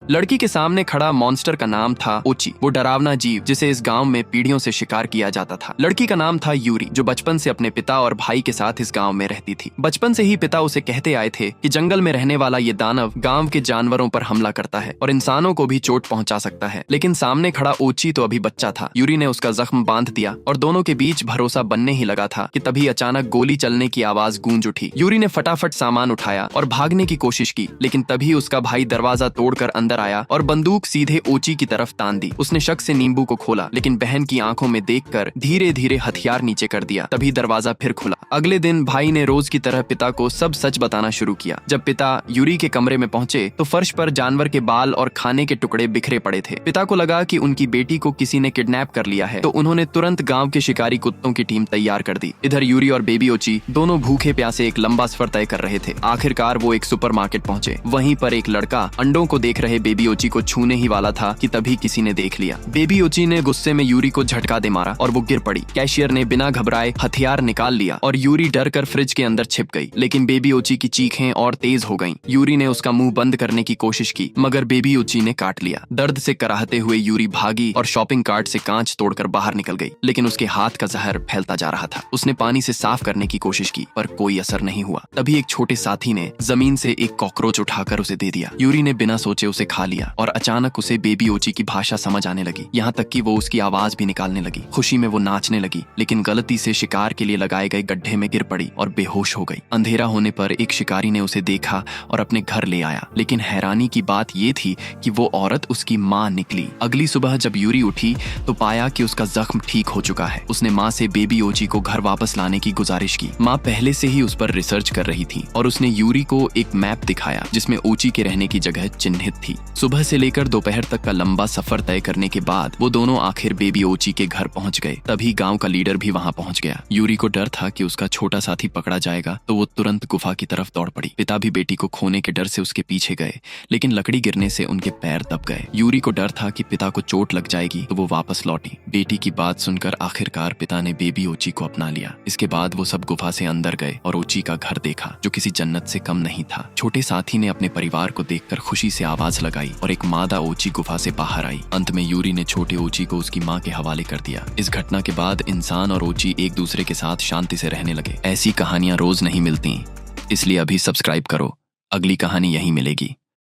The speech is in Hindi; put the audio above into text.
लड़की के सामने खड़ा मॉन्स्टर का नाम था ओची, वो डरावना जीव जिसे इस गांव में पीढ़ियों से शिकार किया जाता था। लड़की का नाम था यूरी, जो बचपन से अपने पिता और भाई के साथ इस गांव में रहती थी। बचपन से ही पिता उसे कहते आए थे कि जंगल में रहने वाला ये दानव गांव के जानवरों पर हमला करता है और इंसानों को भी चोट पहुंचा सकता है। लेकिन सामने खड़ा ओची तो अभी बच्चा था। यूरी ने उसका जख्म बांध दिया और दोनों के बीच भरोसा बनने ही लगा था कि तभी अचानक गोली चलने की आवाज गूंज उठी। यूरी ने फटाफट सामान उठाया और भागने की कोशिश की, लेकिन तभी उसका भाई दरवाजा तोड़कर अंदर आया और बंदूक सीधे ओची की तरफ तान दी। उसने शक से नींबू को खोला, लेकिन बहन की आंखों में देखकर धीरे धीरे हथियार नीचे कर दिया। तभी दरवाजा फिर खुला। अगले दिन भाई ने रोज की तरह पिता को सब सच बताना शुरू किया। जब पिता यूरी के कमरे में पहुंचे तो फर्श पर जानवर के बाल और खाने के टुकड़े बिखरे पड़े थे। पिता को लगा कि उनकी बेटी को किसी ने किडनैप कर लिया है, तो उन्होंने तुरंत गांव के शिकारी कुत्तों की टीम तैयार कर दी। इधर यूरी और बेबी ओची दोनों भूखे प्यासे एक लंबा सफर तय कर रहे थे। आखिरकार वो एक सुपरमार्केट पहुंचे। वहीं पर एक लड़का अंडों को देख रहे बेबी ओची को छूने ही वाला था कि तभी किसी ने देख लिया। बेबी ओची ने गुस्से में यूरी को झटका दे मारा और वो गिर पड़ी। कैशियर ने बिना घबराए हथियार निकाल लिया और यूरी डर कर फ्रिज के अंदर छिप गई। लेकिन बेबी ओची की चीखें और तेज हो गईं। यूरी ने उसका मुंह बंद करने की कोशिश की, मगर बेबी ओची ने काट लिया। दर्द से कराहते हुए यूरी भागी और शॉपिंग कार्ट से कांच तोड़कर बाहर निकल गई। लेकिन उसके हाथ का जहर फैलता जा रहा था। उसने पानी से साफ करने की कोशिश की, पर कोई असर नहीं हुआ। तभी एक छोटे साथी ने जमीन से एक कॉकरोच उठाकर उसे दे दिया। यूरी ने बिना सोचे उसे खा लिया और अचानक उसे बेबी ओची की भाषा समझ आने लगी, यहाँ तक कि वो उसकी आवाज भी निकालने लगी। खुशी में वो नाचने लगी, लेकिन गलती से शिकार के लिए लगाए गए गड्ढे में गिर पड़ी और बेहोश हो गई। अंधेरा होने पर एक शिकारी ने उसे देखा और अपने घर ले आया। लेकिन हैरानी की बात ये थी कि वो औरत उसकी माँ निकली। अगली सुबह जब यूरी उठी तो पाया कि उसका जख्म ठीक हो चुका है। उसने माँ से बेबी ओची को घर वापस लाने की गुजारिश की। माँ पहले से ही उस पर रिसर्च कर रही थी और उसने यूरी को एक मैप दिखाया जिसमें ओची के रहने की जगह चिन्हित थी। सुबह से लेकर दोपहर तक का लंबा सफर तय करने के बाद वो दोनों आखिर बेबी ओची के घर पहुंच गए। तभी गांव का लीडर भी वहां पहुंच गया। यूरी को डर था कि उसका छोटा साथी पकड़ा जाएगा, तो वो तुरंत गुफा की तरफ दौड़ पड़ी। पिता भी बेटी को खोने के डर से उसके पीछे गए, लेकिन लकड़ी गिरने से उनके पैर दब गए। यूरी को डर था कि पिता को चोट लग जाएगी, तो वो वापस लौटी। बेटी की बात सुनकर आखिरकार पिता ने बेबी ओची को अपना लिया। इसके बाद वो सब गुफा से अंदर गए और ओची का घर देखा, जो किसी जन्नत से कम नहीं था। छोटे साथी ने अपने परिवार को देखकर खुशी से आवाज लगाई और एक मादा ओची गुफा से बाहर आई। अंत में यूरी ने छोटे ओची को उसकी माँ के हवाले कर दिया। इस घटना के बाद इंसान और ओची एक दूसरे के साथ शांति से रहने लगे। ऐसी कहानियां रोज नहीं मिलती, इसलिए अभी सब्सक्राइब करो। अगली कहानी यहीं मिलेगी।